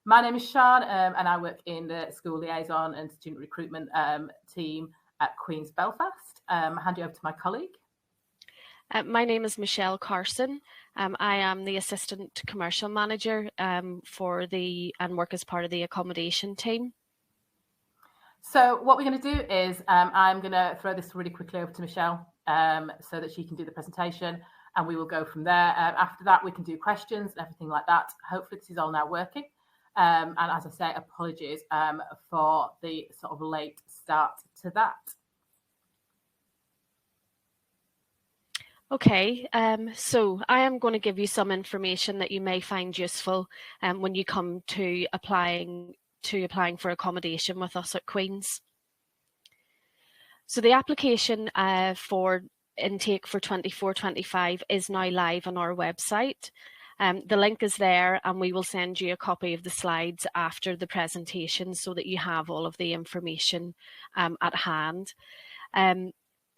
My name is Sian, and I work in the school liaison and student recruitment team at Queen's Belfast. I'll hand you over to my colleague. My name is Michelle Carson. I am the Assistant Commercial Manager and work as part of the accommodation team. So what we're going to do is I'm going to throw this really quickly over to Michelle so that she can do the presentation, and we will go from there. After that, we can do questions and everything like that. Hopefully this is all now working. And as I say, apologies for the sort of late start to that. Okay, so I am going to give you some information that you may find useful when you come to applying for accommodation with us at Queen's. So the application for intake for 24-25 is now live on our website. The link is there, and we will send you a copy of the slides after the presentation so that you have all of the information at hand.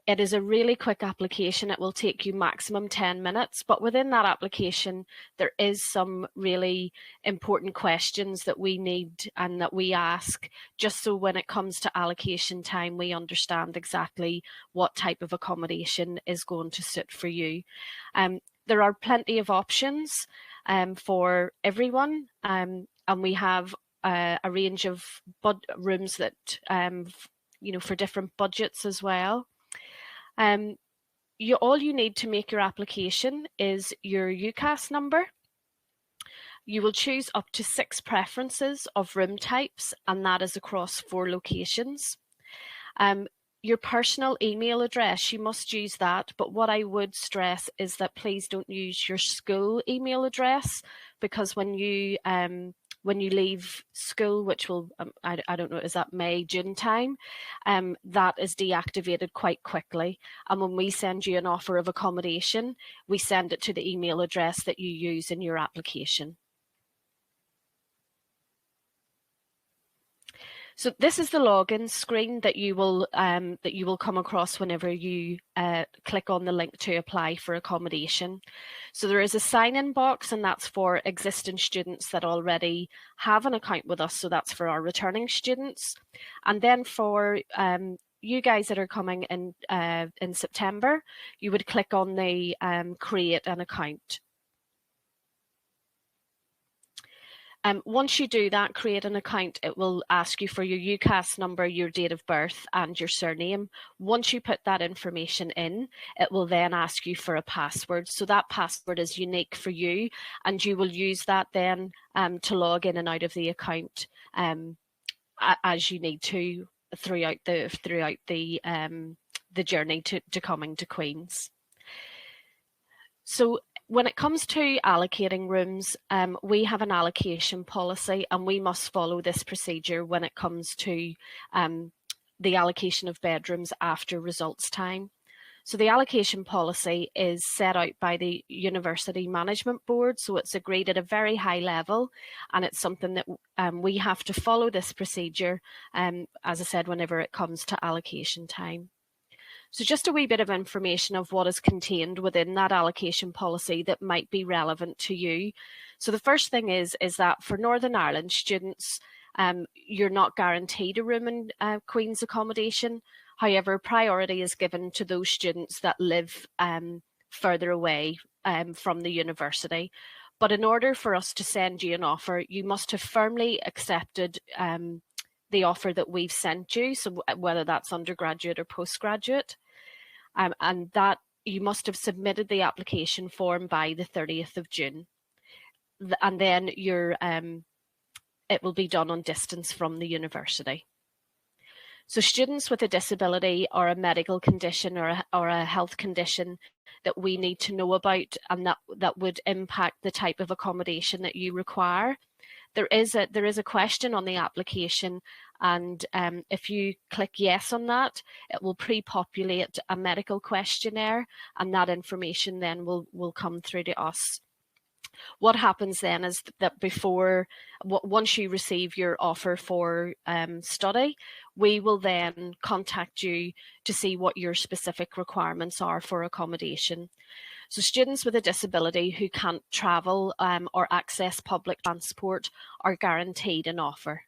It is a really quick application. It will take you maximum 10 minutes, but within that application, there is some really important questions that we need and that we ask, just so when it comes to allocation time, we understand exactly what type of accommodation is going to suit for you. There are plenty of options for everyone, and we have a range of rooms that, for different budgets as well. All you need to make your application is your UCAS number. You will choose up to 6 preferences of room types, and that is across 4 locations. Your personal email address, you must use that, but what I would stress is that please don't use your school email address, because when you leave school, which will, I don't know, is that May, June time, that is deactivated quite quickly. And when we send you an offer of accommodation, we send it to the email address that you use in your application. So this is the login screen that you will come across whenever you click on the link to apply for accommodation. So there is a sign-in box, and that's for existing students that already have an account with us. So that's for our returning students. And then for you guys that are coming in September, you would click on the create an account. Once you do that, create an account, it will ask you for your UCAS number, your date of birth, and your surname. Once you put that information in, it will then ask you for a password. So that password is unique for you, and you will use that then to log in and out of the account as you need to throughout the journey to coming to Queen's. So when it comes to allocating rooms, we have an allocation policy, and we must follow this procedure when it comes to the allocation of bedrooms after results time. So the allocation policy is set out by the University Management Board, so it's agreed at a very high level, and it's something that we have to follow this procedure, as I said, whenever it comes to allocation time. So just a wee bit of information of what is contained within that allocation policy that might be relevant to you. So the first thing is that for Northern Ireland students, you're not guaranteed a room in Queen's accommodation. However, priority is given to those students that live further away from the university. But in order for us to send you an offer, you must have firmly accepted the offer that we've sent you, so whether that's undergraduate or postgraduate, and that you must have submitted the application form by the 30th of June. And then it will be done on distance from the university. So students with a disability or a medical condition or a health condition that we need to know about, and that would impact the type of accommodation that you require. There is a question on the application, and if you click yes on that, it will pre-populate a medical questionnaire, and that information then will come through to us. What happens then is that once you receive your offer for study, we will then contact you to see what your specific requirements are for accommodation. So students with a disability who can't travel or access public transport are guaranteed an offer.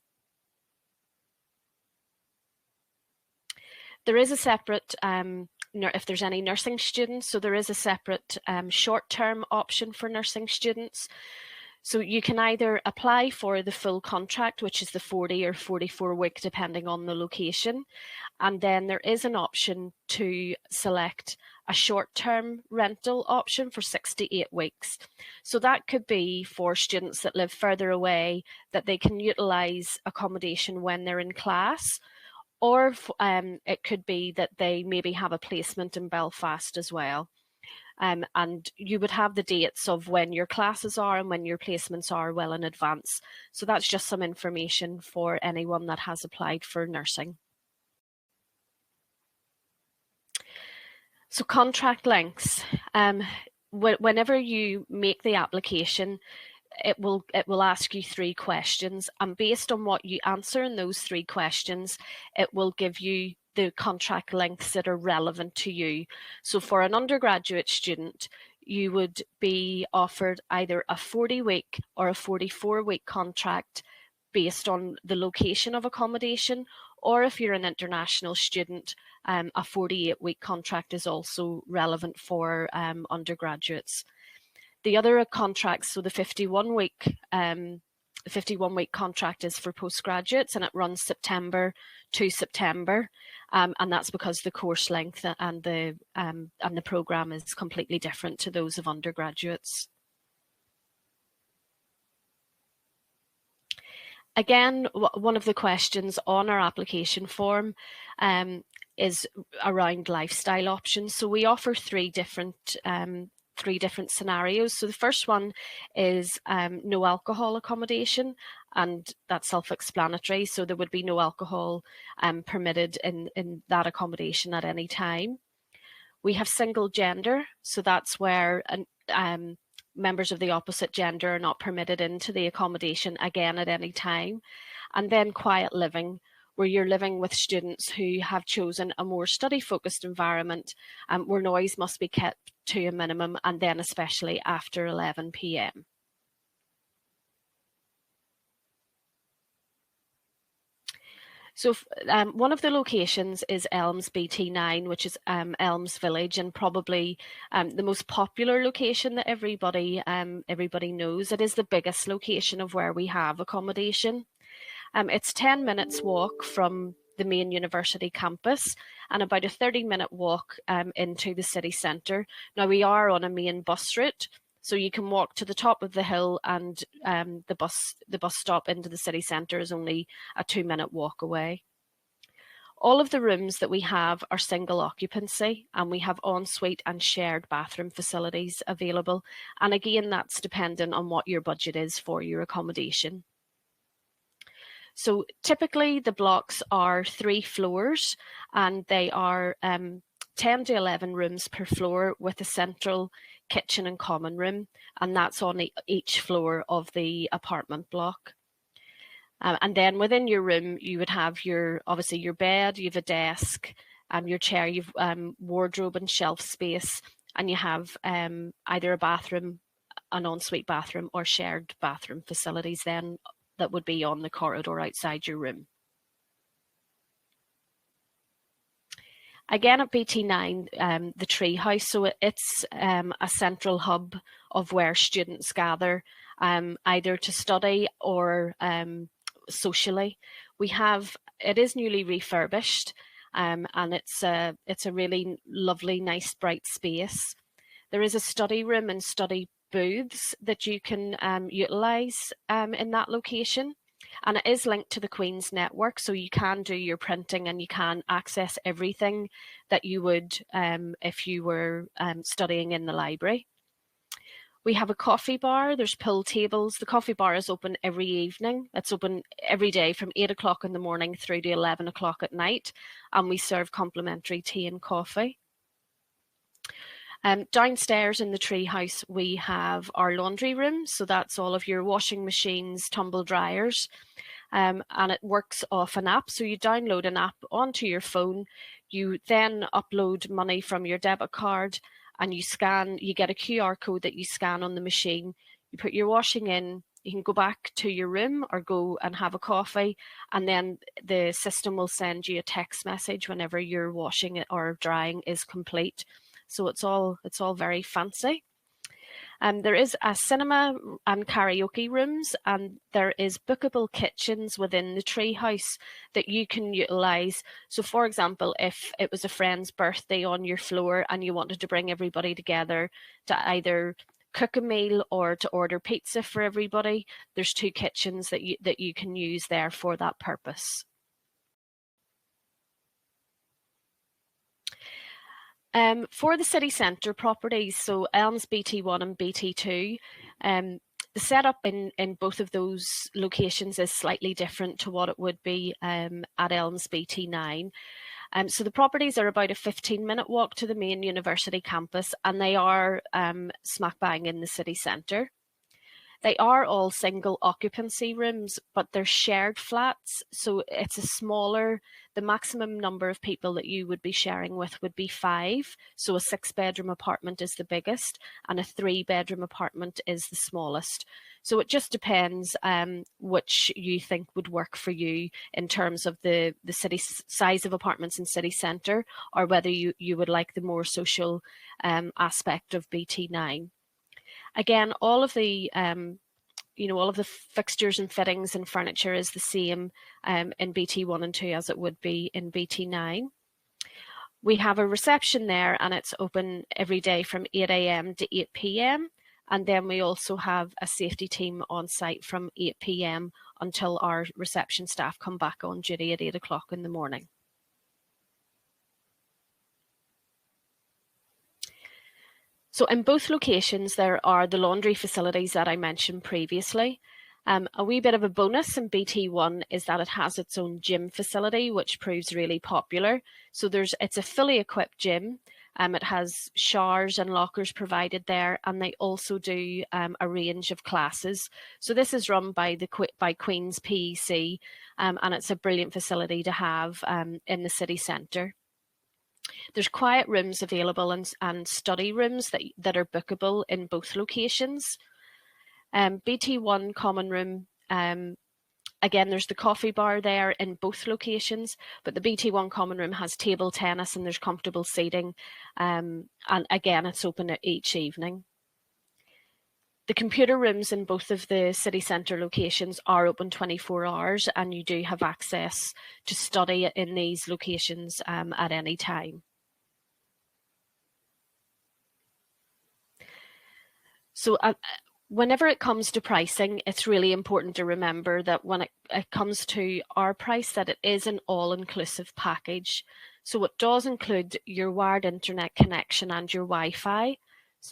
There is a separate, if there's any nursing students, so there is a separate short-term option for nursing students. So you can either apply for the full contract, which is the 40 or 44 week, depending on the location. And then there is an option to select a short-term rental option for 6 to 8 weeks. So that could be for students that live further away, that they can utilise accommodation when they're in class. Or it could be that they maybe have a placement in Belfast as well. And you would have the dates of when your classes are and when your placements are well in advance. So that's just some information for anyone that has applied for nursing. So contract lengths. Whenever you make the application, it will ask you 3 questions, and based on what you answer in those 3 questions, it will give you the contract lengths that are relevant to you. So for an undergraduate student, you would be offered either a 40-week or a 44-week contract based on the location of accommodation, or if you're an international student, a 48-week contract is also relevant for undergraduates. The other contracts, so the 51-week contract is for postgraduates, and it runs September to September, and that's because the course length and the program is completely different to those of undergraduates. Again, one of the questions on our application form is around lifestyle options. So we offer 3 different scenarios. So the first one is no alcohol accommodation, and that's self-explanatory. So there would be no alcohol permitted in that accommodation at any time. We have single gender, so that's where members of the opposite gender are not permitted into the accommodation again at any time. And then quiet living, where you're living with students who have chosen a more study-focused environment, where noise must be kept to a minimum, and then especially after 11 p.m. So one of the locations is Elms BT9, which is Elms Village, and probably the most popular location that everybody knows. It is the biggest location of where we have accommodation. It's 10 minutes walk from the main university campus and about a 30-minute walk into the city centre. Now we are on a main bus route, so you can walk to the top of the hill, and the bus stop into the city centre is only a 2-minute walk away. All of the rooms that we have are single occupancy, and we have ensuite and shared bathroom facilities available. And again, that's dependent on what your budget is for your accommodation. So typically the blocks are 3 floors, and they are 10 to 11 rooms per floor with a central kitchen and common room, and that's on each floor of the apartment block. And then within your room, you would have obviously your bed, you have a desk, your chair, you've wardrobe and shelf space, and you have either a bathroom, an ensuite bathroom, or shared bathroom facilities then that would be on the corridor outside your room. Again, at BT9, the tree house, so it's a central hub of where students gather, either to study or socially. It is newly refurbished, and it's a really lovely, nice, bright space. There is a study room and study booths that you can utilise in that location. And it is linked to the Queen's network, so you can do your printing and you can access everything that you would if you were studying in the library. We have a coffee bar, there's pool tables. The coffee bar is open every evening. It's open every day from 8 o'clock in the morning through to 11 o'clock at night, and we serve complimentary tea and coffee. Downstairs in the tree house, we have our laundry room. So that's all of your washing machines, tumble dryers, and it works off an app. So you download an app onto your phone. You then upload money from your debit card, and you get a QR code that you scan on the machine, you put your washing in, you can go back to your room or go and have a coffee, and then the system will send you a text message whenever your washing or drying is complete. So it's all very fancy. There is a cinema and karaoke rooms, and there is bookable kitchens within the treehouse that you can utilise. So for example, if it was a friend's birthday on your floor and you wanted to bring everybody together to either cook a meal or to order pizza for everybody, there's 2 kitchens that you can use there for that purpose. For the city centre properties, so Elms BT1 and BT2, the setup in both of those locations is slightly different to what it would be at Elms BT9. So the properties are about a 15-minute walk to the main university campus, and they are smack bang in the city centre. They are all single occupancy rooms, but they're shared flats. So it's a smaller, the maximum number of people that you would be sharing with would be 5. So a 6-bedroom apartment is the biggest and a 3-bedroom apartment is the smallest. So it just depends which you think would work for you in terms of the city size of apartments in city centre, or whether you would like the more social aspect of BT9. Again, all of the all of the fixtures and fittings and furniture is the same in BT1 and 2 as it would be in BT9. We have a reception there, and it's open every day from 8 AM to 8 PM. And then we also have a safety team on site from 8 PM until our reception staff come back on duty at 8 o'clock in the morning. So in both locations, there are the laundry facilities that I mentioned previously. A wee bit of a bonus in BT1 is that it has its own gym facility, which proves really popular. So it's a fully equipped gym. It has showers and lockers provided there, and they also do a range of classes. So this is run by Queen's PEC, and it's a brilliant facility to have in the city centre. There's quiet rooms available and study rooms that are bookable in both locations. BT1 common room, again, there's the coffee bar there in both locations, but the BT1 common room has table tennis and there's comfortable seating. And again, it's open each evening. The computer rooms in both of the city centre locations are open 24 hours, and you do have access to study in these locations at any time. So whenever it comes to pricing, it's really important to remember that when it comes to our price, that it is an all-inclusive package. So it does include your wired internet connection and your Wi-Fi,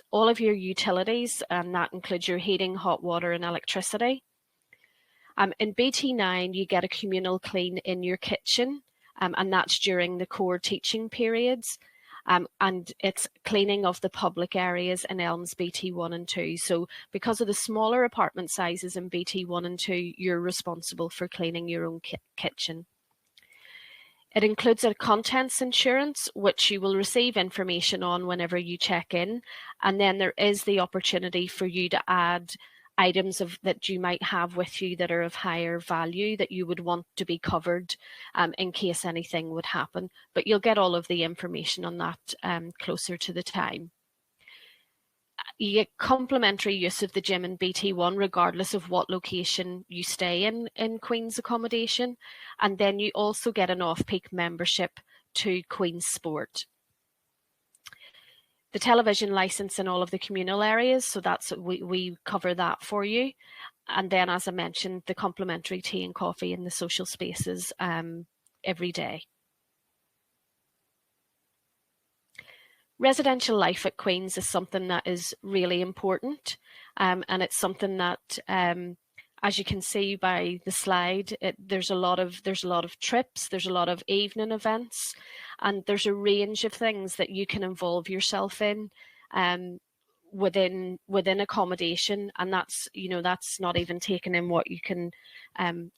all of your utilities, and that includes your heating, hot water and electricity. In BT9, you get a communal clean in your kitchen, and that's during the core teaching periods. And it's cleaning of the public areas in Elms BT1 and 2. So because of the smaller apartment sizes in BT1 and 2, you're responsible for cleaning your own kitchen. It includes a contents insurance, which you will receive information on whenever you check in. And then there is the opportunity for you to add items that you might have with you that are of higher value that you would want to be covered in case anything would happen. But you'll get all of the information on that closer to the time. You get complimentary use of the gym in BT1 regardless of what location you stay in Queen's Accommodation. And then you also get an off-peak membership to Queen's Sport. The television license in all of the communal areas, so that's we cover that for you. And then, as I mentioned, the complimentary tea and coffee in the social spaces every day. Residential life at Queen's is something that is really important, and it's something that, as you can see by the slide, there's a lot of trips, there's a lot of evening events, and there's a range of things that you can involve yourself in within accommodation, and that's not even taking in what you can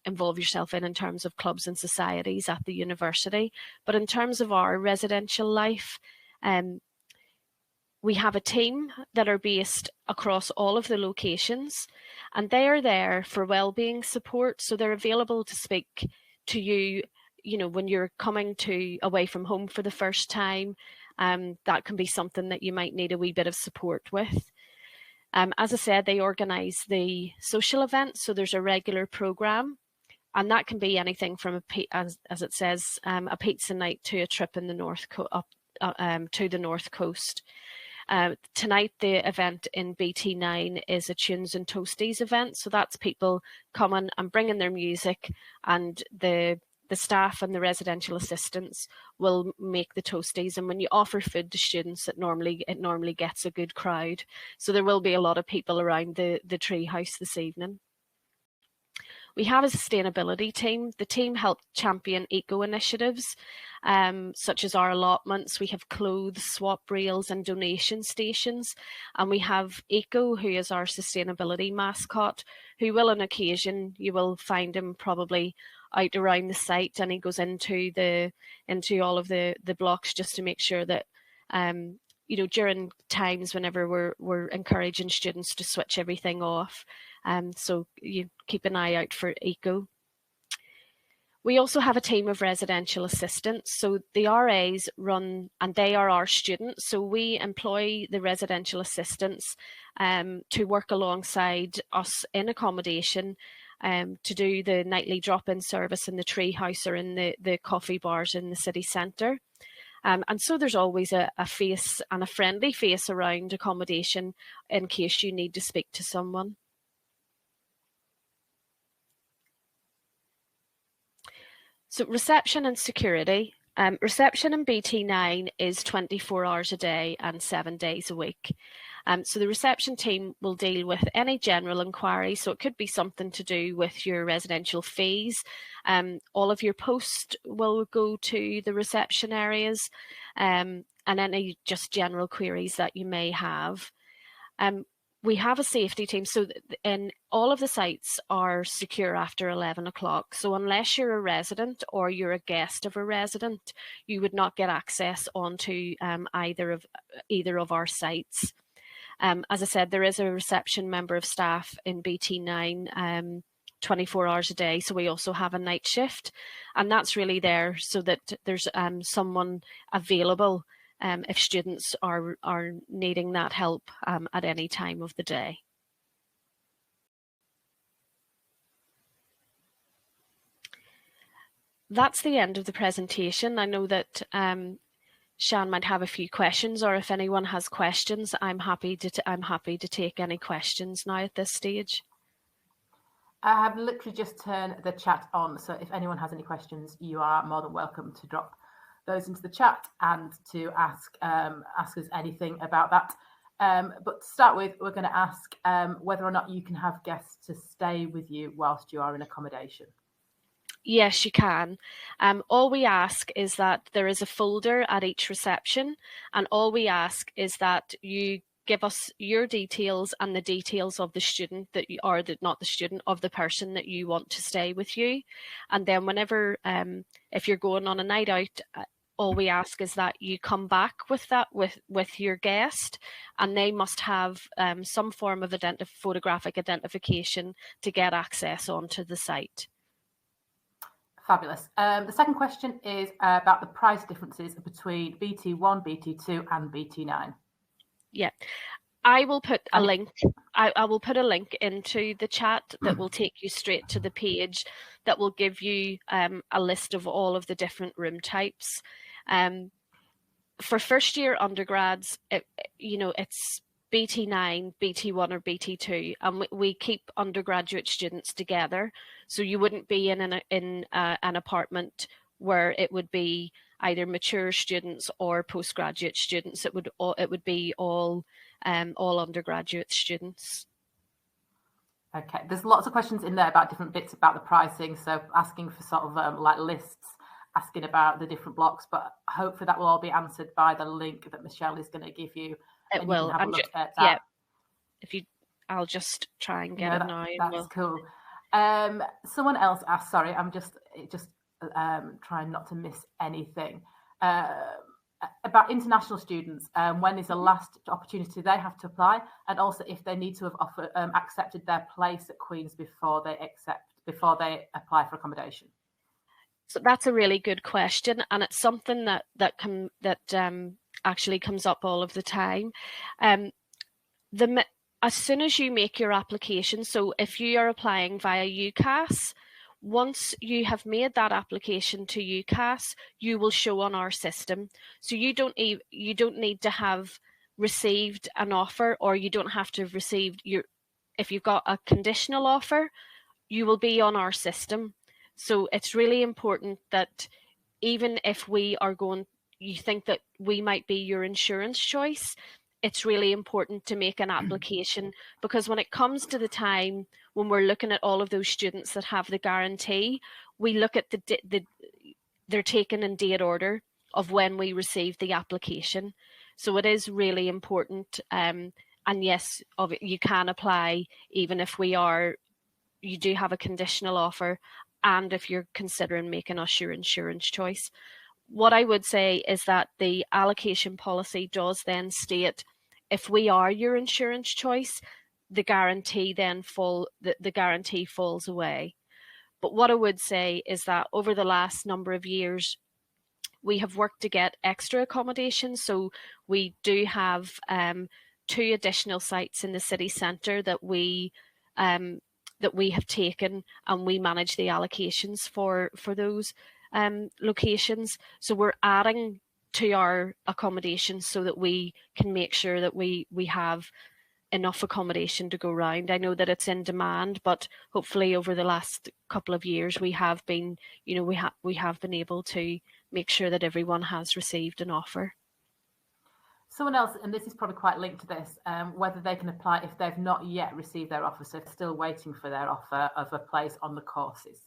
involve yourself in terms of clubs and societies at the university. But in terms of our residential life, We have a team that are based across all of the locations, and they are there for wellbeing support. So they're available to speak to you, when you're coming away from home for the first time. That can be something that you might need a wee bit of support with. As I said, they organise the social events, so there's a regular programme, and that can be anything from as it says, a pizza night to a trip in the to the North Coast. Tonight, the event in BT9 is a Tunes and Toasties event. So that's people coming and bringing their music, and the staff and the residential assistants will make the toasties. And when you offer food to students, it normally gets a good crowd. So there will be a lot of people around the tree house this evening. We have a sustainability team. The team help champion eco initiatives, such as our allotments. We have clothes swap rails and donation stations. And we have Eco, who is our sustainability mascot, who will on occasion, you will find him probably out around the site, and he goes into all of the blocks just to make sure that during times whenever we're encouraging students to switch everything off. So you keep an eye out for Eco. We also have a team of residential assistants. So the RAs run, and they are our students. So we employ the residential assistants to work alongside us in accommodation, to do the nightly drop-in service in the tree house or in the coffee bars in the city centre. And so there's always a face and a friendly face around accommodation in case you need to speak to someone. So reception and security. Reception in BT9 is 24 hours a day and 7 days a week. So the reception team will deal with any general inquiries. So it could be something to do with your residential fees. All of your post will go to the reception areas, and any just general queries that you may have. We have a safety team, so in all of the sites are secure after 11 o'clock. So unless you're a resident or you're a guest of a resident, you would not get access onto either of our sites. As I said, there is a reception member of staff in BT9 24 hours a day. So we also have a night shift, and that's really there so that there's someone available if students are needing that help at any time of the day. That's the end of the presentation. I know that Shan might have a few questions, or if anyone has questions, I'm happy to take any questions now at this stage. I have literally just turned the chat on, so if anyone has any questions, you are more than welcome to drop those into the chat and to ask us anything about that. But to start with, we're going to ask whether or not you can have guests to stay with you whilst you are in accommodation. Yes, you can. All we ask is that there is a folder at each reception, and all we ask is that you give us your details and the details of the student that you are, not the student, of the person that you want to stay with you. And then whenever, if you're going on a night out, all we ask is that you come back with that with your guest, and they must have some form of photographic identification to get access onto the site. Fabulous. The second question is about the price differences between BT1, BT2 and BT9. Yeah, I will put a link. I will put a link into the chat that will take you straight to the page that will give you a list of all of the different room types. For first year undergrads, it's BT9, BT1 or BT2, and we keep undergraduate students together. So you wouldn't be in an apartment where it would be either mature students or postgraduate students. It would be all undergraduate students. Okay, there's lots of questions in there about different bits about the pricing. So asking for sort of like lists, asking about the different blocks, but hopefully that will all be answered by the link that Michelle is going to give you. It will. You can have a look at that. Yeah. I'll just try and get it now. That's cool. Someone else asked. Sorry, I'm just trying not to miss anything. about international students, when is the last opportunity they have to apply, and also if they need to have accepted their place at Queen's before they apply for accommodation. So that's a really good question, and it's something that actually comes up all of the time. As soon as you make your application, so if you are applying via UCAS, once you have made that application to UCAS, you will show on our system. So you don't need to have received an offer, or you don't have to have received if you've got a conditional offer, you will be on our system. So it's really important that even if you think that we might be your insurance choice, it's really important to make an application, because when it comes to the time when we're looking at all of those students that have the guarantee, we look at they're taken in date order of when we received the application. So it is really important. And yes, you can apply even if you do have a conditional offer, and if you're considering making us your insurance choice. What I would say is that the allocation policy does then state, if we are your insurance choice, the guarantee falls away. But what I would say is that over the last number of years, we have worked to get extra accommodation. So we do have 2 additional sites in the city centre that we have taken, and we manage the allocations for those locations. So we're adding to our accommodation so that we can make sure that we have enough accommodation to go round. I know that it's in demand, but hopefully over the last couple of years we have been able to make sure that everyone has received an offer. Someone else, and this is probably quite linked to this, whether they can apply if they've not yet received their offer, so still waiting for their offer of a place on the courses.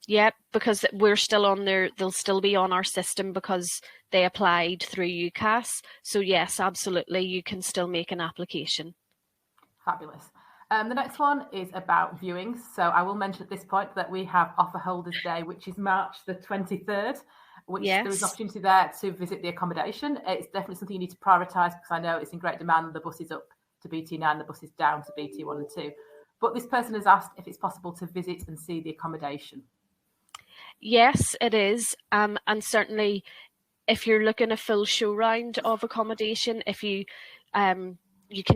Yeah, because we're still on they'll still be on our system because they applied through UCAS. So yes, absolutely, you can still make an application. Fabulous. The next one is about viewings. So I will mention at this point that we have Offer Holders Day, which is March the 23rd, which there is an opportunity there to visit the accommodation. It's definitely something you need to prioritise, because I know it's in great demand. The bus is up to BT9, the bus is down to BT1 and 2. But this person has asked if it's possible to visit and see the accommodation. Yes, it is. And certainly if you're looking a full show round of accommodation, if you can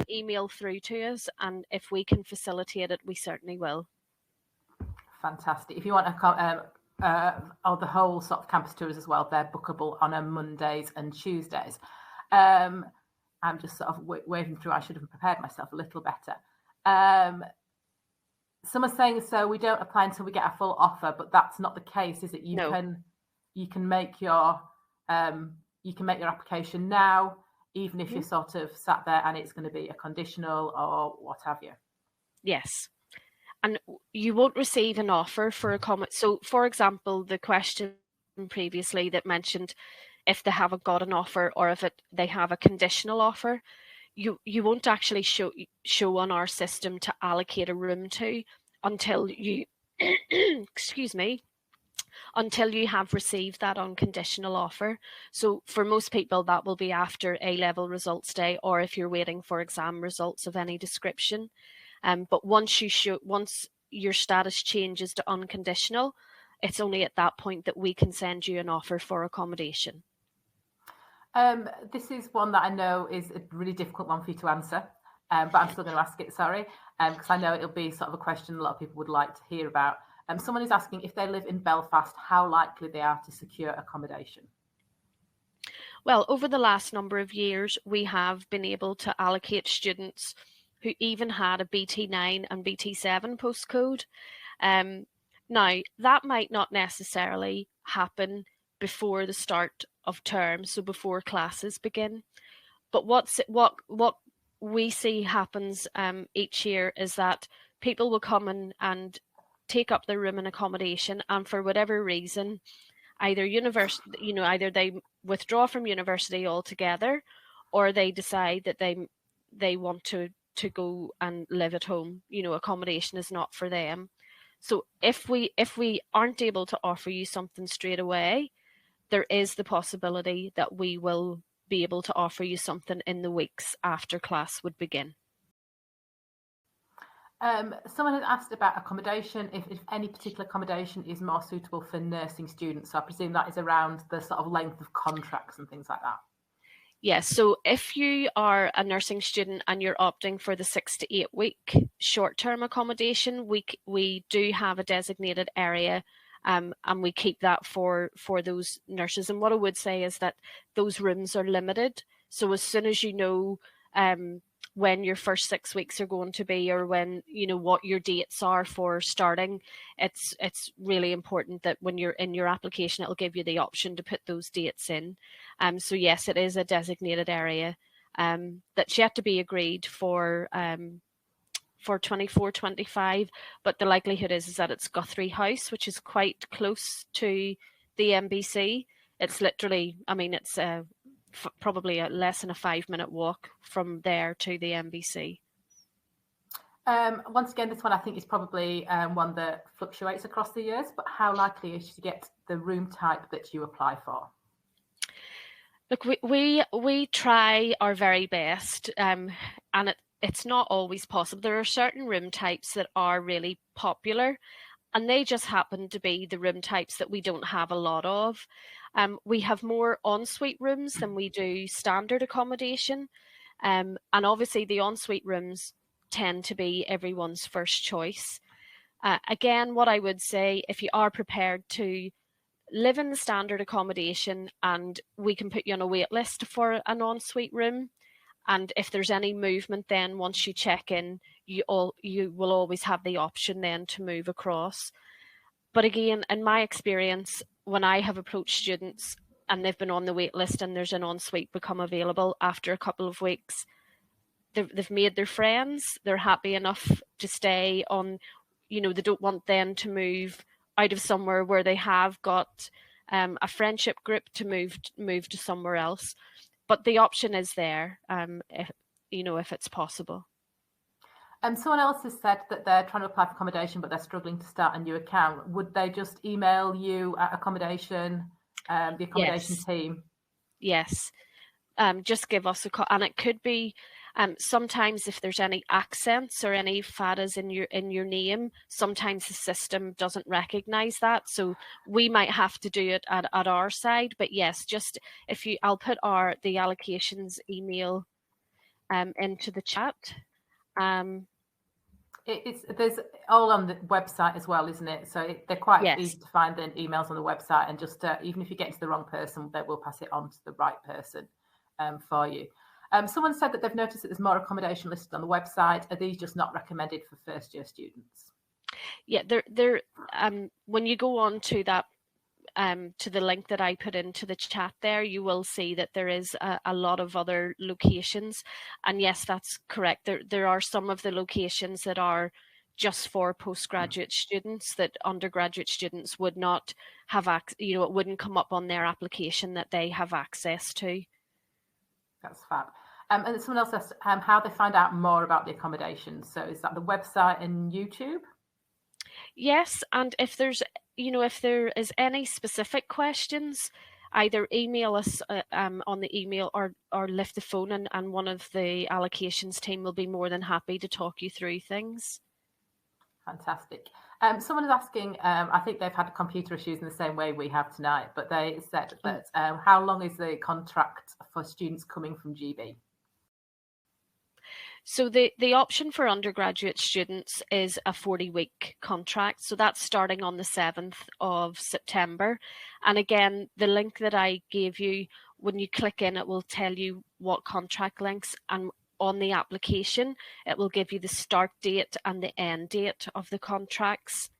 email through to us, and if we can facilitate it, we certainly will. Fantastic. If you want the whole sort of campus tours as well, they're bookable on a Mondays and Tuesdays. I'm just sort of waving through. I should have prepared myself a little better. Some are saying, so we don't apply until we get a full offer, but that's not the case, is it? You can make your application now, even if you're sort of sat there and it's going to be a conditional or what have you. Yes. And you won't receive an offer for a comment. So, for example, the question previously that mentioned if they haven't got an offer, or if they have a conditional offer, you won't actually show on our system to allocate a room to until you excuse me, until you have received that unconditional offer. So for most people, that will be after A-level results day, or if you're waiting for exam results of any description. But once your status changes to unconditional, it's only at that point that we can send you an offer for accommodation. This is one that I know is a really difficult one for you to answer, but I'm still going to ask it, sorry, because I know it'll be sort of a question a lot of people would like to hear about. Someone is asking if they live in Belfast, how likely they are to secure accommodation. Well, over the last number of years, we have been able to allocate students who even had a BT9 and BT7 postcode. Now, that might not necessarily happen before the start of term, so before classes begin. But what we see happens each year is that people will come in and take up their room and accommodation, and for whatever reason, either they withdraw from university altogether, or they decide that they want to go and live at home. Accommodation is not for them. So if we aren't able to offer you something straight away, there is the possibility that we will be able to offer you something in the weeks after class would begin. Someone has asked about accommodation, if any particular accommodation is more suitable for nursing students. So I presume that is around the sort of length of contracts and things like that. Yes, so if you are a nursing student and you're opting for the 6 to 8 week short-term accommodation, we do have a designated area, and we keep that for those nurses. And what I would say is that those rooms are limited. So as soon as you know when your first 6 weeks are going to be, or when you know what your dates are for starting, it's really important that when you're in your application, it'll give you the option to put those dates in. So yes, it is a designated area that's yet to be agreed for 24-25, but the likelihood is that it's Guthrie House, which is quite close to the MBC. It's literally, I mean, it's probably less than a 5-minute walk from there to the MBC. Once again, this one I think is probably one that fluctuates across the years, but how likely is you to get the room type that you apply for? Look, we try our very best, and it's not always possible. There are certain room types that are really popular, and they just happen to be the room types that we don't have a lot of. We have more ensuite rooms than we do standard accommodation, and obviously the ensuite rooms tend to be everyone's first choice. Again, what I would say, if you are prepared to live in the standard accommodation, and we can put you on a wait list for an ensuite room, and if there's any movement, then once you check in, you will always have the option then to move across. But again, in my experience, when I have approached students and they've been on the wait list and there's an ensuite become available after a couple of weeks, they've made their friends, they're happy enough to stay on, you know, they don't want them to move out of somewhere where they have got a friendship group to move to somewhere else. But the option is there, if it's possible. Someone else has said that they're trying to apply for accommodation, but they're struggling to start a new account. Would they just email you at accommodation, the accommodation team? Yes. Just give us a call, and it could be sometimes if there's any accents or any fadas in your name, sometimes the system doesn't recognize that, so we might have to do it at our side. But yes, just I'll put the allocations email into the chat. There's all on the website as well, isn't it? So they're quite easy to find, the emails on the website, and just even if you get to the wrong person, they will pass it on to the right person for you. Someone said that they've noticed that there's more accommodation listed on the website. Are these just not recommended for first year students? Yeah, they're when you go on to that to the link that I put into the chat there, you will see that there is a lot of other locations. And yes, that's correct. There are some of the locations that are just for postgraduate students, that undergraduate students would not have it wouldn't come up on their application that they have access to. That's fab. And someone else asked how they find out more about the accommodation. So is that the website and YouTube? Yes, and if there is any specific questions, either email us on the email or lift the phone, and one of the allocations team will be more than happy to talk you through things. Fantastic. Someone is asking, I think they've had computer issues in the same way we have tonight, but they said that how long is the contract for students coming from GB? So the option for undergraduate students is a 40-week contract. So that's starting on the 7th of September. And again, the link that I gave you, when you click in, it will tell you what contract links, and on the application, it will give you the start date and the end date of the contracts.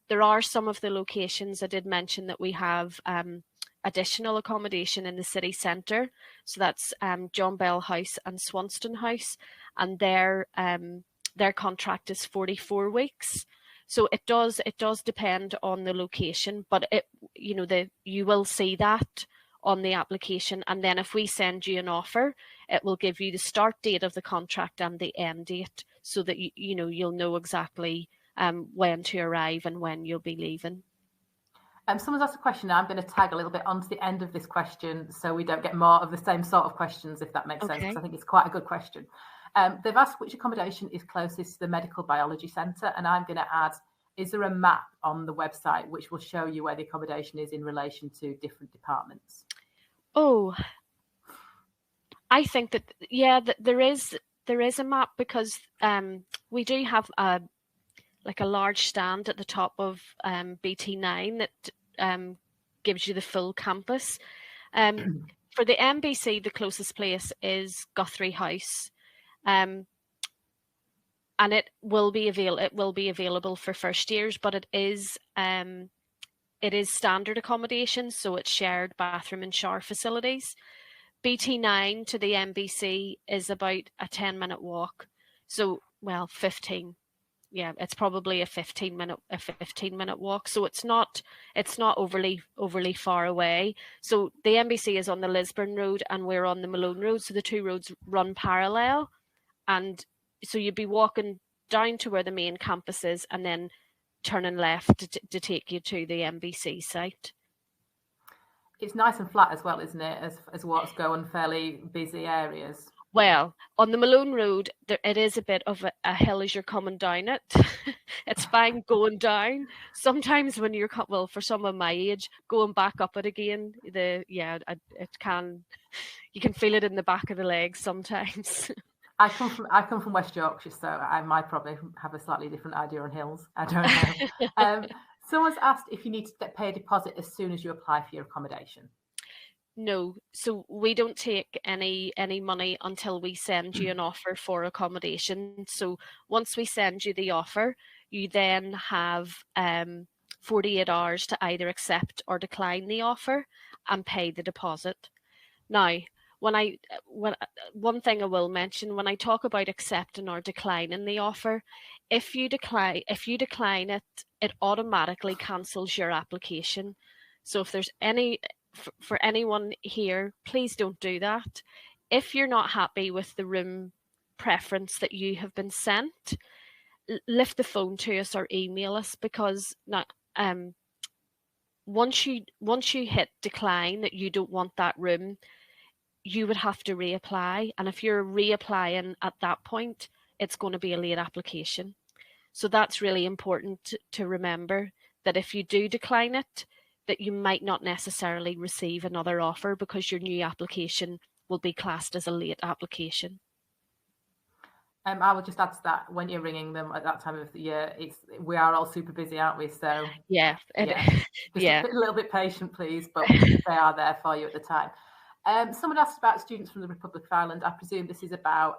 There are some of the locations I did mention that we have additional accommodation in the city centre. So that's John Bell House and Swanston House, and their contract is 44 weeks. So it does depend on the location, but you will see that on the application, and then if we send you an offer, it will give you the start date of the contract and the end date, so that you'll know exactly when to arrive and when you'll be leaving. Someone's asked a question now. I'm going to tag a little bit onto the end of this question so we don't get more of the same sort of questions, if that makes sense, because I think it's quite a good question. They've asked which accommodation is closest to the Medical Biology Centre, and I'm going to add, is there a map on the website which will show you where the accommodation is in relation to different departments? Oh, I think that, yeah, that there is a map, because we do have a large stand at the top of BT9 that gives you the full campus. For the MBC, the closest place is Guthrie House, and it will be available for first years, but it is standard accommodation, so it's shared bathroom and shower facilities. BT9 to the MBC is about a 10-minute walk, so 15. Yeah, it's probably a 15-minute walk, so it's not overly far away. So the MBC is on the Lisburn Road and we're on the Malone Road, so the two roads run parallel, and so you'd be walking down to where the main campus is and then turning left to take you to the MBC site. It's nice and flat as well, isn't it, as what's going fairly busy areas? Well, on the Malone Road, it is a bit of a hill as you're coming down it. It's fine going down. Sometimes when you're, for some of my age, going back up it again, it can, you can feel it in the back of the legs sometimes. I come from West Yorkshire, so I might probably have a slightly different idea on hills. I don't know. Someone's asked if you need to pay a deposit as soon as you apply for your accommodation. No, so we don't take any money until we send you an offer for accommodation. So once we send you the offer, you then have 48 hours to either accept or decline the offer and pay the deposit. Now, one thing I will mention, when I talk about accepting or declining the offer, if you decline it, it automatically cancels your application. So if there's for anyone here, please don't do that. If you're not happy with the room preference that you have been sent, lift the phone to us or email us, because once you hit decline that you don't want that room, you would have to reapply, and if you're reapplying at that point, it's going to be a late application. So that's really important to remember, that if you do decline it, that you might not necessarily receive another offer, because your new application will be classed as a late application. I would just add to that, when you're ringing them at that time of the year, we are all super busy, aren't we? So just a little bit patient, please, but they are there for you at the time. Someone asked about students from the Republic of Ireland. I presume this is about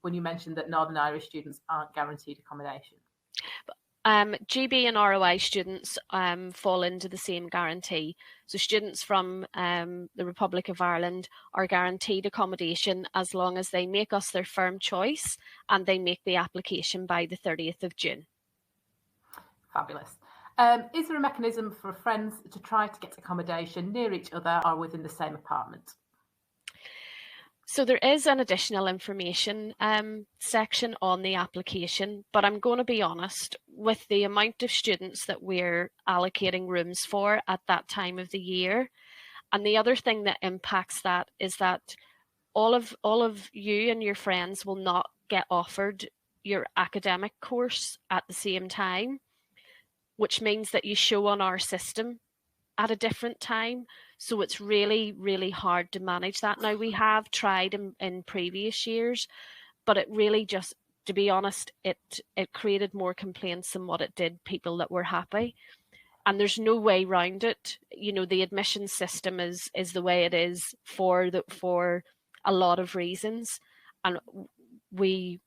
when you mentioned that Northern Irish students aren't guaranteed accommodation. GB and ROI students fall into the same guarantee. So students from the Republic of Ireland are guaranteed accommodation as long as they make us their firm choice and they make the application by the 30th of June. Fabulous. Is there a mechanism for friends to try to get accommodation near each other or within the same apartment? So there is an additional information section on the application, but I'm going to be honest, with the amount of students that we're allocating rooms for at that time of the year, and the other thing that impacts that is that all of you and your friends will not get offered your academic course at the same time, which means that you show on our system at a different time. So it's really, really hard to manage that. Now, we have tried in previous years, but it really just, to be honest, it created more complaints than what it did people that were happy. And there's no way around it. You know, the admission system is the way it is for a lot of reasons. And we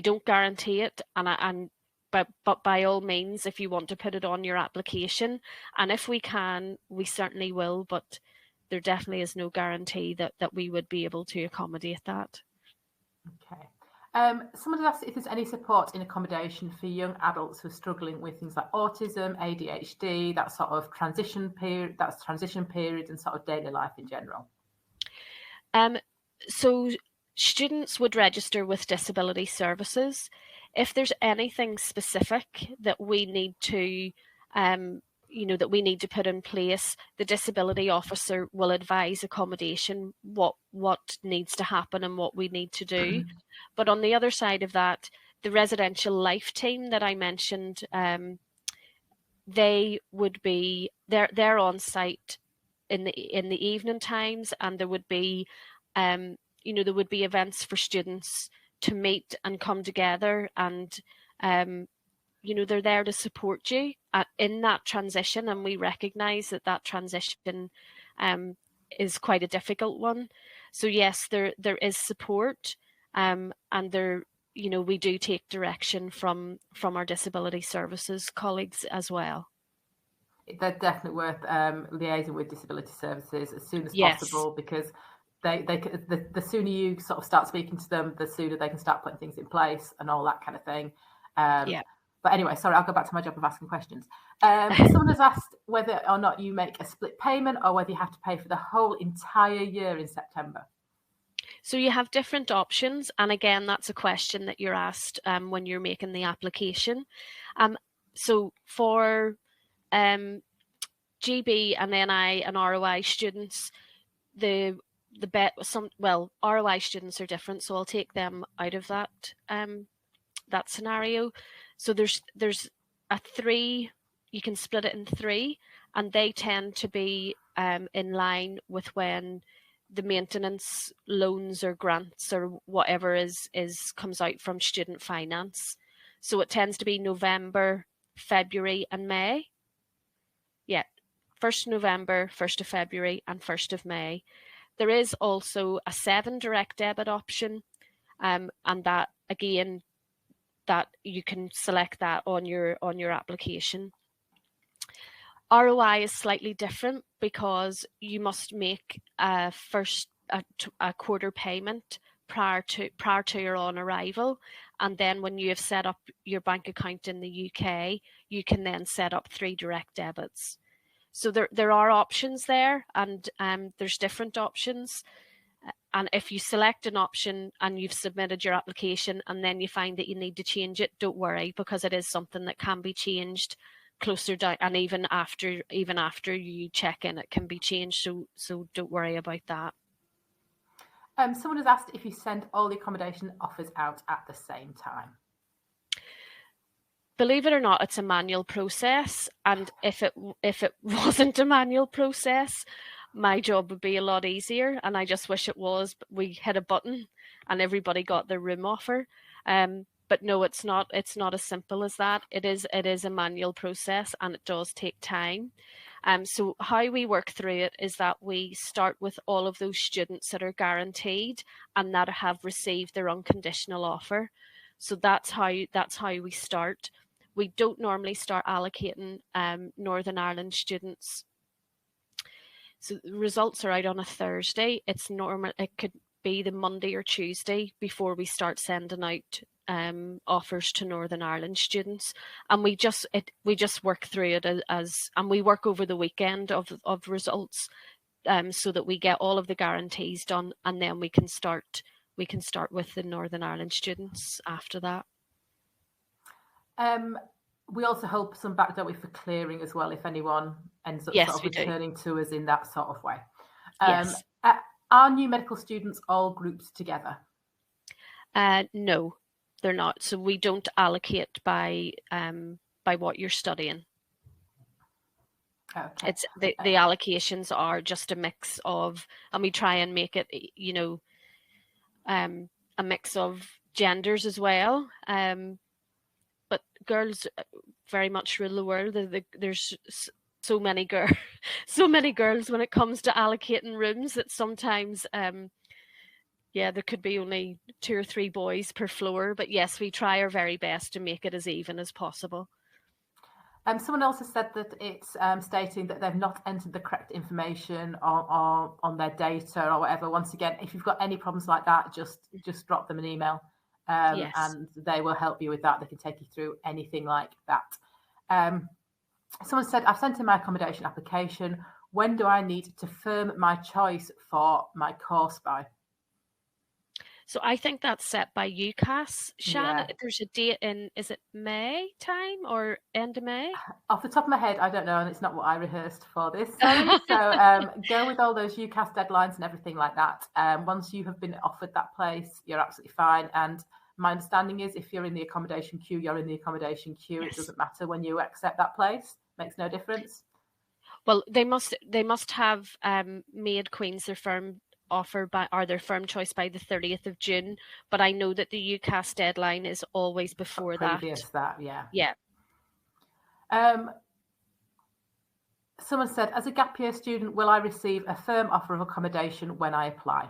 don't guarantee it. But by all means, if you want to put it on your application, and if we can, we certainly will, but there definitely is no guarantee that we would be able to accommodate that. Okay. Someone asked if there's any support in accommodation for young adults who are struggling with things like autism, ADHD, that sort of transition period and sort of daily life in general. So students would register with Disability Services. If there's anything specific that we need to that we need to put in place. The disability officer will advise accommodation what needs to happen and what we need to do. But on the other side of that, the residential life team that I mentioned, they're on site in the evening times, and there would be there would be events for students to meet and come together, and they're there to support you in that transition, and we recognise that transition is quite a difficult one. So yes, there is support, and we do take direction from our disability services colleagues as well. They're definitely worth liaising with disability services as soon as possible, because the sooner you sort of start speaking to them, the sooner they can start putting things in place and all that kind of thing. But anyway, sorry, I'll go back to my job of asking questions. Someone has asked whether or not you make a split payment or whether you have to pay for the whole entire year in September. So you have different options. And again, that's a question that you're asked when you're making the application. So for GB and NI and ROI students, ROI students are different, so I'll take them out of that scenario. So there's a 3, you can split it in 3, and they tend to be in line with when the maintenance loans or grants or whatever comes out from student finance. So it tends to be November, February and May. 1st November, 1st of February and 1st of May. There is also a 7 direct debit option, and that again, that you can select that on your application. ROI is slightly different because you must make a quarter payment prior to your on arrival, and then when you have set up your bank account in the UK, you can then set up 3 direct debits. So there are options there, and there's different options. And if you select an option and you've submitted your application and then you find that you need to change it, don't worry, because it is something that can be changed closer down, and even after you check in, it can be changed. So don't worry about that. Someone has asked if you send all the accommodation offers out at the same time. Believe it or not, it's a manual process, and if it wasn't a manual process, my job would be a lot easier, and I just wish it was. But we hit a button and everybody got their room offer. But no, it's not as simple as that. It is a manual process, and it does take time. So how we work through it is that we start with all of those students that are guaranteed and that have received their unconditional offer. So that's how we start. We don't normally start allocating Northern Ireland students. So the results are out on a Thursday. It's normal. It could be the Monday or Tuesday before we start sending out offers to Northern Ireland students, and we just work through it and we work over the weekend of results, so that we get all of the guarantees done, and then we can start with the Northern Ireland students after that. We also hold some back, don't we, for clearing as well, if anyone ends up Yes, sort of we returning to us in that sort of way. Yes. Are new medical students all grouped together? No, they're not. So we don't allocate by what you're studying. Okay. It's the allocations are just a mix of, and we try and make it, a mix of genders as well. But girls very much rule the world. There's so many girls when it comes to allocating rooms that sometimes, there could be only 2 or 3 boys per floor. But yes, we try our very best to make it as even as possible. Someone else has said that it's stating that they've not entered the correct information on their data or whatever. Once again, if you've got any problems like that, just drop them an email, Yes. and they will help you with that. They can take you through anything like that. Someone said, I've sent in my accommodation application. When do I need to firm my choice for my course by? So I think that's set by UCAS. Shan, Yeah. there's a date in, is it May time or end of May? Off the top of my head, I don't know, and it's not what I rehearsed for this. Sorry. So go with all those UCAS deadlines and everything like that. Once you have been offered that place, you're absolutely fine. And my understanding is if you're in the accommodation queue, you're in the accommodation queue. Yes. It doesn't matter when you accept that place. Makes no difference. Well, they must have made Queen's their firm offer by, or their firm choice by the 30th of June. But I know that the UCAS deadline is always before Previous that, yeah. Yeah. Someone said, as a gap year student, will I receive a firm offer of accommodation when I apply?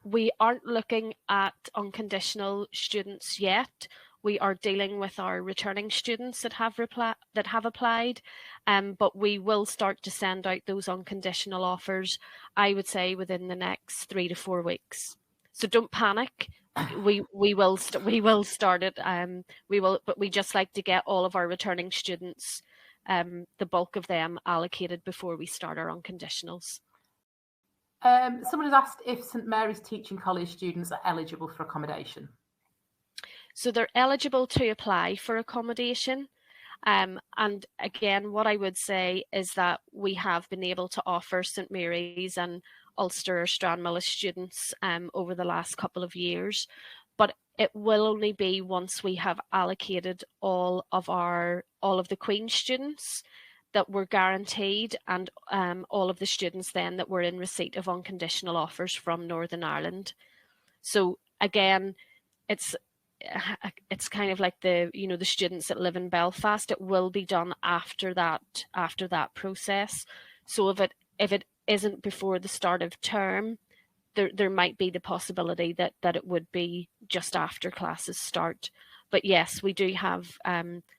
We aren't looking at unconditional students yet. We are dealing with our returning students that have applied, but we will start to send out those unconditional offers, I would say, within the next 3 to 4 weeks. So don't panic. We will start it. But we just like to get all of our returning students, the bulk of them, allocated before we start our unconditionals. Someone has asked if St Mary's Teaching College students are eligible for accommodation. So they're eligible to apply for accommodation. And again, what I would say is that we have been able to offer St Mary's and Ulster or Stranmillis students over the last couple of years, but it will only be once we have allocated all of the Queen students that were guaranteed, and all of the students then that were in receipt of unconditional offers from Northern Ireland. So again, it's kind of like the students that live in Belfast. It will be done after that process. So if it isn't before the start of term, there might be the possibility that it would be just after classes start. But yes, we do have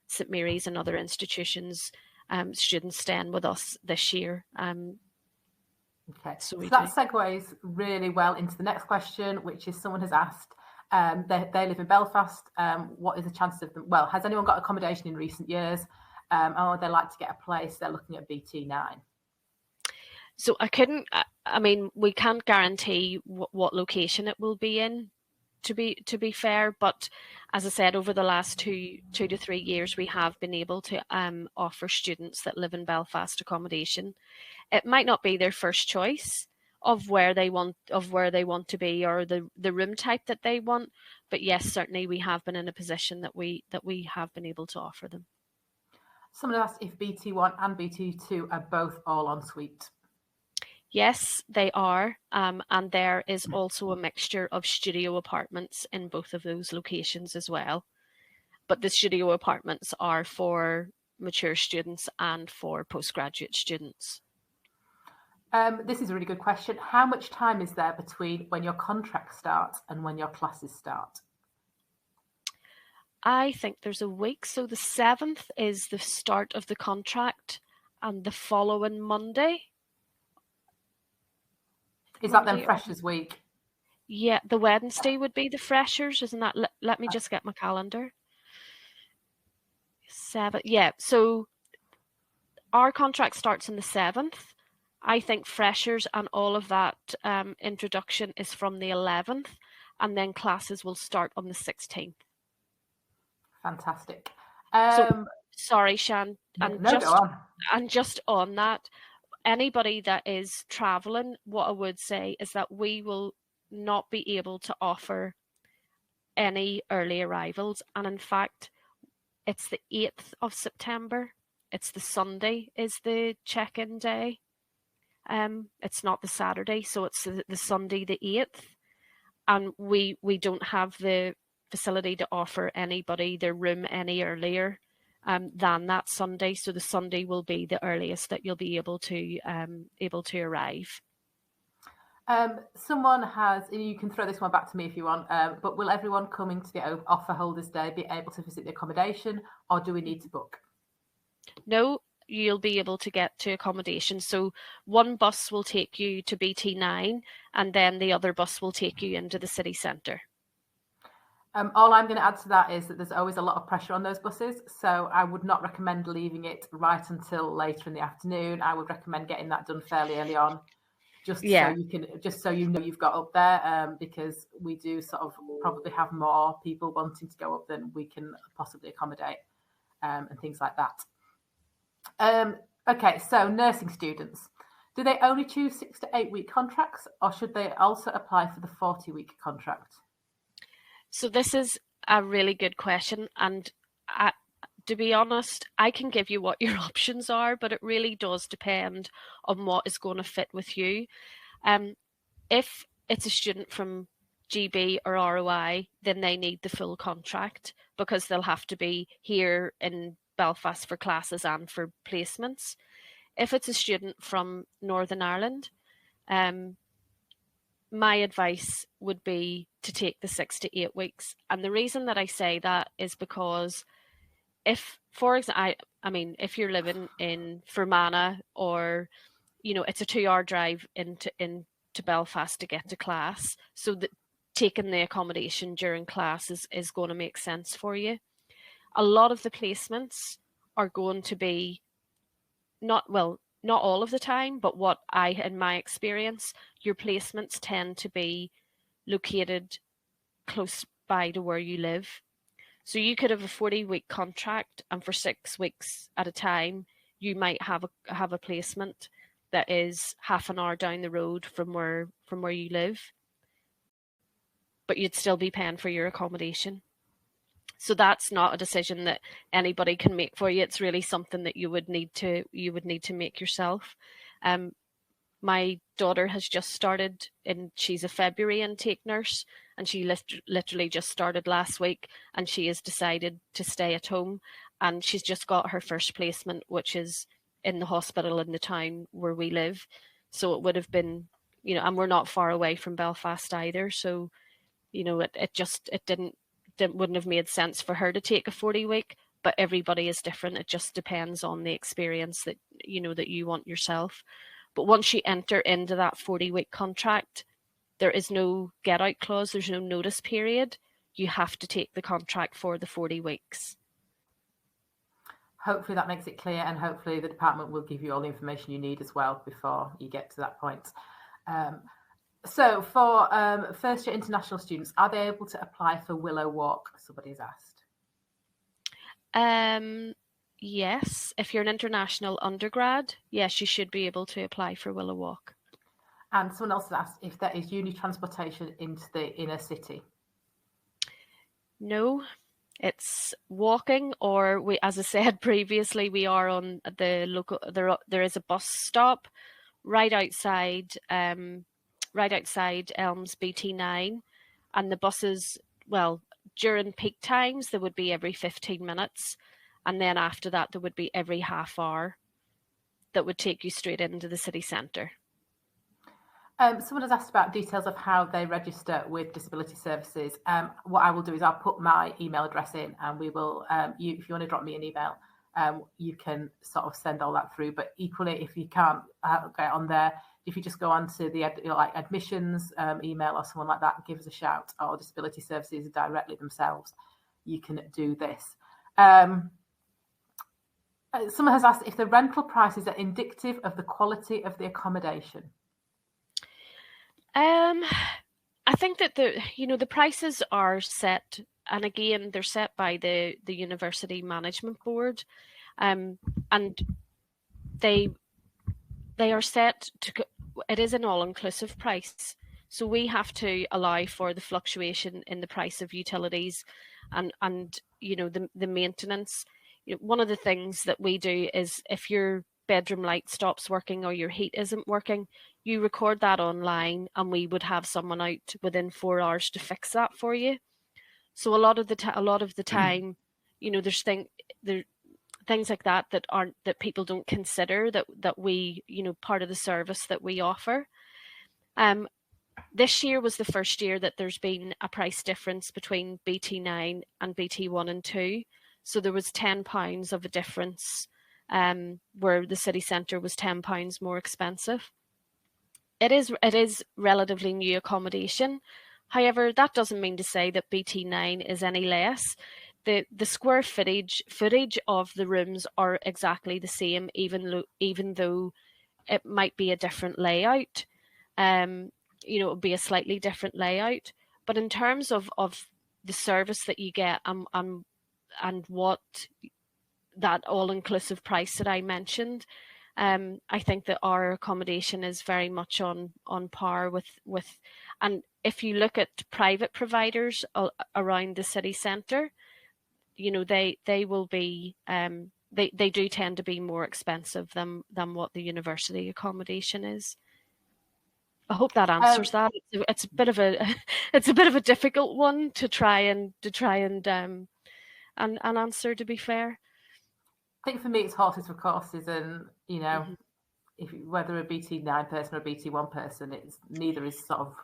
St Mary's and other institutions students staying with us this year. Okay, so that segues really well into the next question, which is someone has asked, they live in Belfast. What is the chances of them? Well, has anyone got accommodation in recent years? Or would they like to get a place? They're looking at BT9. So we can't guarantee what location it will be in, to be fair, but as I said, over the last two to 3 years, we have been able to offer students that live in Belfast accommodation. It might not be their first choice of where they want to be, or the room type that they want, but yes, certainly we have been in a position that we have been able to offer them. Someone asked if BT1 and BT2 are both all en suite. Yes, they are, and there is also a mixture of studio apartments in both of those locations as well. But the studio apartments are for mature students and for postgraduate students. This is a really good question. How much time is there between when your contract starts and when your classes start? I think there's a week. So the 7th is the start of the contract, and the following Monday. Is that then Freshers Week? Yeah, the Wednesday would be the Freshers, isn't that? Let me just get my calendar. 7th, yeah. So our contract starts on the 7th. I think Freshers and all of that introduction is from the 11th, and then classes will start on the 16th. Fantastic. So, sorry, Shan. Go on. Just on that, anybody that is travelling, what I would say is that we will not be able to offer any early arrivals. And in fact, it's the 8th of September. It's the Sunday is the check-in day. It's not the Saturday, so it's the Sunday, the 8th. And we don't have the facility to offer anybody their room any earlier than that Sunday. So the Sunday will be the earliest that you'll be able to arrive. Someone has, you can throw this one back to me if you want, but will everyone coming to the offer holders day be able to visit the accommodation, or do we need to book? No, you'll be able to get to accommodation. So one bus will take you to BT9, and then the other bus will take you into the city centre. All I'm going to add to that is that there's always a lot of pressure on those buses, so I would not recommend leaving it right until later in the afternoon. I would recommend getting that done fairly early on, just so you know you've got up there, because we do sort of probably have more people wanting to go up than we can possibly accommodate, and things like that. Okay, so nursing students, do they only choose 6 to 8 week contracts, or should they also apply for the 40-week contract? So this is a really good question, and to be honest, I can give you what your options are, but it really does depend on what is going to fit with you. If it's a student from GB or ROI, then they need the full contract because they'll have to be here in Belfast for classes and for placements. If it's a student from Northern Ireland, my advice would be to take the 6 to 8 weeks. And the reason that I say that is because if, for example, I mean, if you're living in Fermanagh, or, you know, it's a 2-hour drive into Belfast to get to class, so that taking the accommodation during class is going to make sense for you. A lot of the placements are going to be not all of the time, but in my experience, your placements tend to be located close by to where you live. So you could have a 40-week contract, and for 6 weeks at a time, you might have a placement that is half an hour down the road from where you live, but you'd still be paying for your accommodation. So that's not a decision that anybody can make for you. It's really something that you would need to make yourself. My daughter has just started, and she's a February intake nurse, and she literally just started last week, and she has decided to stay at home, and she's just got her first placement, which is in the hospital in the town where we live. So it would have been, you know, and we're not far away from Belfast either. So, you know, it wouldn't have made sense for her to take a 40-week, but everybody is different. It just depends on the experience that you want yourself. But once you enter into that 40-week contract, there is no get out clause, there's no notice period. You have to take the contract for the 40 weeks. Hopefully that makes it clear, and hopefully the department will give you all the information you need as well before you get to that point. So for first year international students, are they able to apply for Willow Walk? Somebody's asked. Yes, if you're an international undergrad, yes, you should be able to apply for Willow Walk. And someone else has asked if there is uni transportation into the inner city. No, it's walking, or as I said previously, we are on the local. There is a bus stop right outside Elms BT9, and the buses, well, during peak times there would be every 15 minutes, and then after that there would be every half hour that would take you straight into the city centre. Someone has asked about details of how they register with disability services. What I will do is I'll put my email address in, and we will, if you want to drop me an email, you can sort of send all that through. But equally, if you can't get on there, if you just go on to the admissions email or someone like that, give us a shout, or disability services directly themselves, you can do this. Someone has asked if the rental prices are indicative of the quality of the accommodation. I think that the prices are set, and again, they're set by the University Management Board, and they are set to. It is an all-inclusive price, so we have to allow for the fluctuation in the price of utilities, and the maintenance. One of the things that we do is, if your bedroom light stops working or your heat isn't working, you record that online, and we would have someone out within 4 hours to fix that for you. So a lot of the time, there's things like that people don't consider that we, part of the service that we offer. This year was the first year that there's been a price difference between BT9 and BT1 and 2. So there was £10 of a difference, where the city centre was £10 more expensive. It is relatively new accommodation. However, that doesn't mean to say that BT9 is any less. The square footage of the rooms are exactly the same, even though it might be a different layout. It would be a slightly different layout. But in terms of the service that you get and what that all-inclusive price that I mentioned, I think that our accommodation is very much on par with, and if you look at private providers around the city centre, they will be they do tend to be more expensive than what the university accommodation is. I hope that answers that. It's a bit of a difficult one to try and answer, to be fair. I think for me it's horses for courses, and if whether a BT9 person or a BT1 person, neither is sort of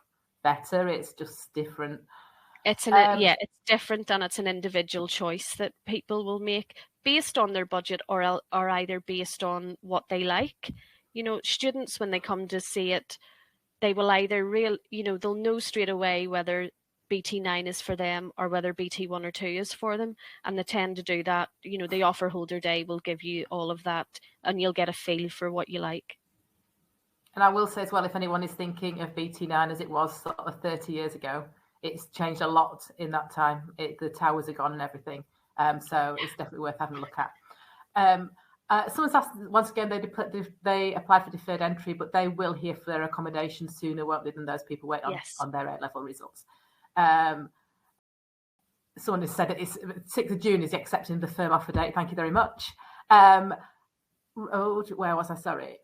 better. It's just different. It's it's different, and it's an individual choice that people will make based on their budget or either based on what they like. Students, when they come to see it, they will either they'll know straight away whether BT9 is for them or whether BT1 or 2 is for them, and they tend to do that. The offer holder day will give you all of that, and you'll get a feel for what you like. And I will say as well, if anyone is thinking of BT9 as it was sort of 30 years ago, it's changed a lot in that time. The towers are gone and everything, so it's definitely worth having a look at. Someone's asked, once again, they applied for deferred entry, but they will hear for their accommodation sooner, won't they, than those people wait on their A-level results. Someone has said that it's 6th of June is accepting the firm offer date. Thank you very much. Where was I? Sorry.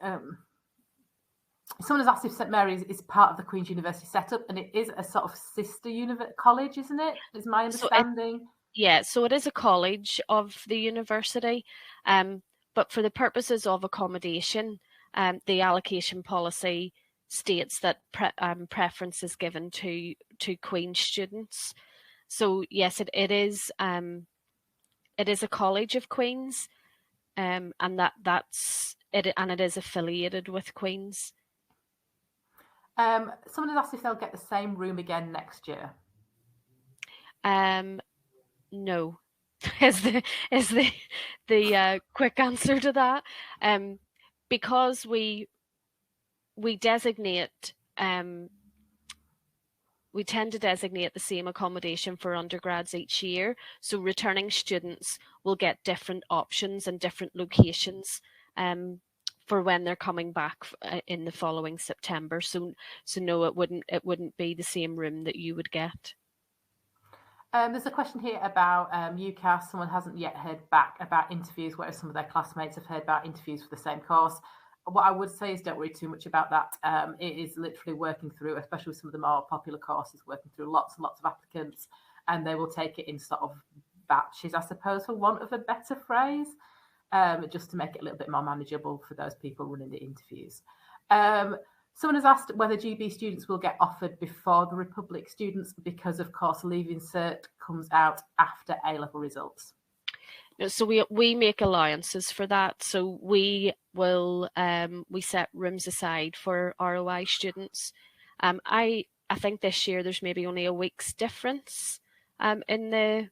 Someone has asked if St Mary's is part of the Queen's University setup, and it is a sort of sister college, isn't it? Is my understanding. So it is a college of the university, but for the purposes of accommodation, the allocation policy states that preference is given to Queen's students. So yes, it is a college of Queen's, and that's it, and it is affiliated with Queen's. Someone has asked if they'll get the same room again next year. No, is the quick answer to that. Because we designate we tend to designate the same accommodation for undergrads each year, so returning students will get different options and different locations for when they're coming back in the following September. So no, it wouldn't be the same room that you would get. There's a question here about UCAS. Someone hasn't yet heard back about interviews, whereas some of their classmates have heard about interviews for the same course. What I would say is don't worry too much about that. It is literally working through, especially with some of the more popular courses, working through lots and lots of applicants, and they will take it in sort of batches, I suppose, for want of a better phrase, just to make it a little bit more manageable for those people running the interviews. Someone has asked whether GB students will get offered before the Republic students because, of course, Leaving Cert comes out after A-level results. So we make allowances for that. So we will we set rooms aside for ROI students. I think this year there's maybe only a week's difference in the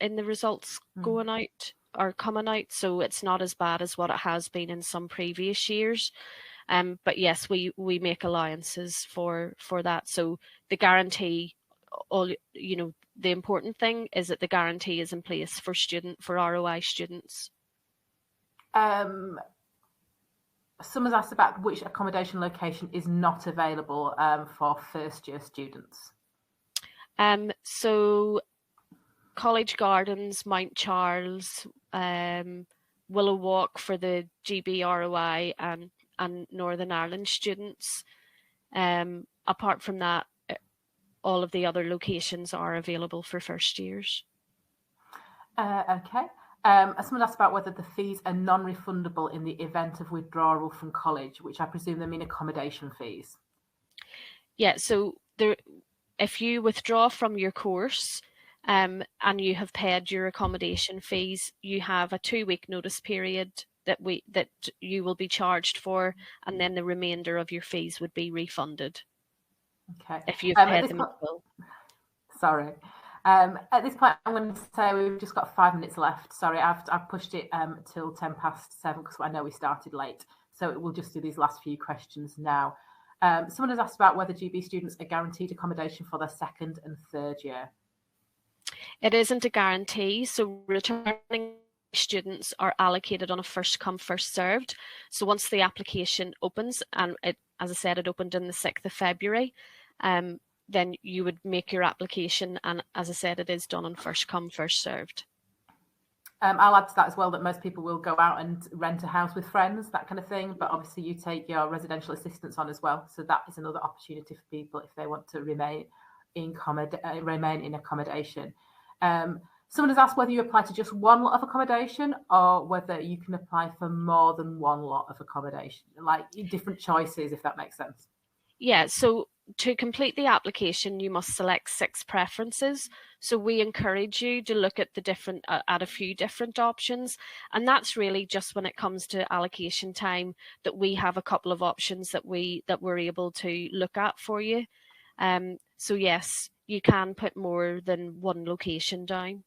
results going out or coming out. So it's not as bad as what it has been in some previous years. But yes, we make allowances for that. So the guarantee, the important thing is that the guarantee is in place for ROI students. Someone's asked about which accommodation location is not available for first-year students. So College Gardens, Mount Charles, Willow Walk for the GB ROI and Northern Ireland students. Apart from that, all of the other locations are available for first years. Okay. Someone asked about whether the fees are non-refundable in the event of withdrawal from college, which I presume they mean accommodation fees. Yeah, so if you withdraw from your course and you have paid your accommodation fees, you have a 2-week notice period that you will be charged for, and then the remainder of your fees would be refunded. Okay. If you've paid them in full. Sorry. At this point, I'm going to say we've just got 5 minutes left. Sorry, I've pushed it till 7:10 because I know we started late. So we'll just do these last few questions now. Someone has asked about whether GB students are guaranteed accommodation for their second and third year. It isn't a guarantee, so returning students are allocated on a first come, first served. So once the application opens, and as I said, it opened on the 6th of February, then you would make your application, and as I said, it is done on first come, first served. I'll add to that as well that most people will go out and rent a house with friends, that kind of thing. But obviously you take your residential assistance on as well. So that is another opportunity for people if they want to remain in accommodation. Someone has asked whether you apply to just one lot of accommodation or whether you can apply for more than one lot of accommodation, like different choices, if that makes sense. Yeah, so to complete the application, you must select 6 preferences. So we encourage you to look at at a few different options. And that's really just when it comes to allocation time that we have a couple of options that we're able to look at for you. So yes, you can put more than one location down.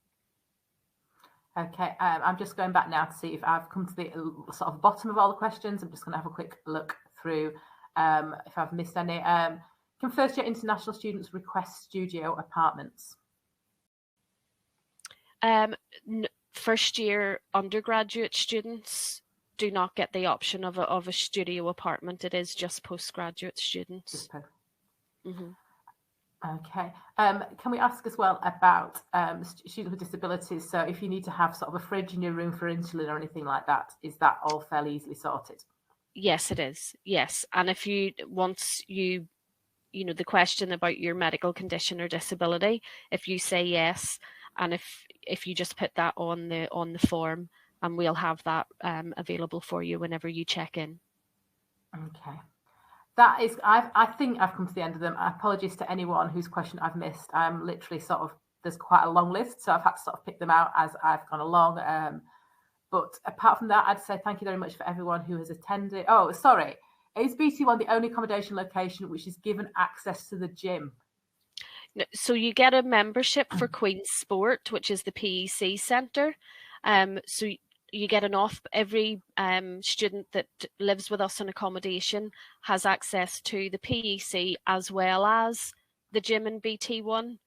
Okay, I'm just going back now to see if I've come to the sort of bottom of all the questions. I'm just going to have a quick look through if I've missed any. Can first year international students request studio apartments? First year undergraduate students do not get the option of a studio apartment. It is just postgraduate students. Mm-hmm. Okay. Can we ask as well about students with disabilities? So if you need to have sort of a fridge in your room for insulin or anything like that, is that all fairly easily sorted? Yes, it is. Yes. And if once you know, the question about your medical condition or disability, if you say yes, and if you just put that on the form, and we'll have that available for you whenever you check in. Okay. That is, I think I've come to the end of them. Apologies to anyone whose question I've missed. I'm literally there's quite a long list, so I've had to sort of pick them out as I've gone along. But apart from that, I'd say thank you very much for everyone who has attended. Oh, sorry. Is BT1 the only accommodation location which is given access to the gym? So you get a membership for Queen's Sport, which is the PEC centre. So you get every student that lives with us in accommodation has access to the PEC as well as the gym in BT1.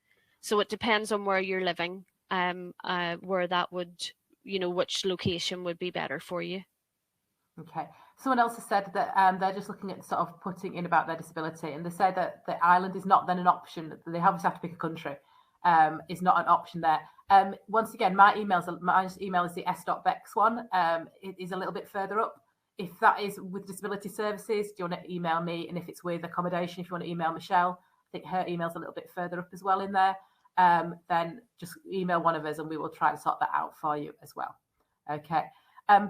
So it depends on where you're living, where that would, which location would be better for you. Okay. Someone else has said that they're just looking at sort of putting in about their disability, and they say that the island is not then an option. They obviously have to pick a country. Is not an option there. Once again, my email is the s.bex one. It is a little bit further up. If that is with disability services, do you want to email me? And if it's with accommodation, if you want to email Michelle, I think her email's a little bit further up as well in there. Then just email one of us and we will try to sort that out for you as well. Okay.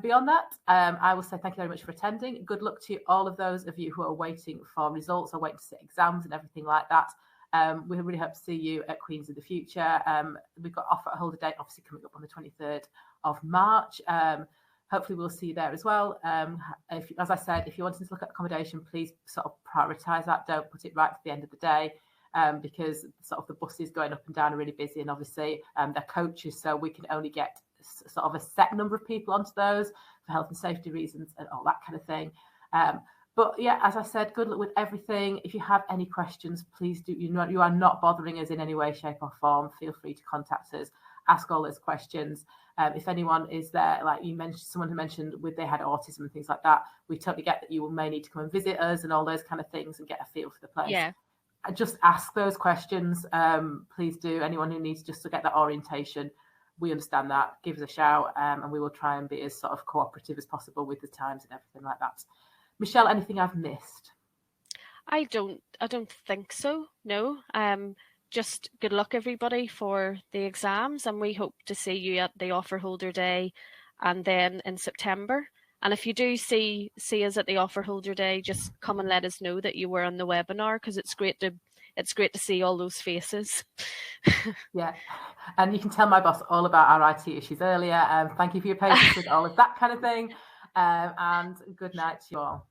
Beyond that, I will say thank you very much for attending. Good luck to all of those of you who are waiting for results or waiting to sit exams and everything like that. We really hope to see you at Queen's in the future. We've got offer a holder date obviously coming up on the 23rd of March. Hopefully we'll see you there as well. As I said, if you're wanting to look at accommodation, please sort of prioritise that. Don't put it right to the end of the day because sort of the buses going up and down are really busy, and obviously they're coaches, so we can only get sort of a set number of people onto those for health and safety reasons and all that kind of thing. But yeah, as I said, good luck with everything. If you have any questions, please do. You are not bothering us in any way, shape, or form. Feel free to contact us, ask all those questions. If anyone is there, like you mentioned, someone who mentioned they had autism and things like that, we totally get that you may need to come and visit us and all those kind of things and get a feel for the place. Yeah. Just ask those questions. Please do. Anyone who needs just to get that orientation, we understand that. Give us a shout, and we will try and be as sort of cooperative as possible with the times and everything like that. Michelle, anything I've missed? I don't think so. No. Just good luck everybody for the exams, and we hope to see you at the offer holder day and then in September. And if you do see us at the offer holder day, just come and let us know that you were on the webinar, because it's great to see all those faces. Yeah, and you can tell my boss all about our IT issues earlier. Thank you for your patience with all of that kind of thing, and good night to you all.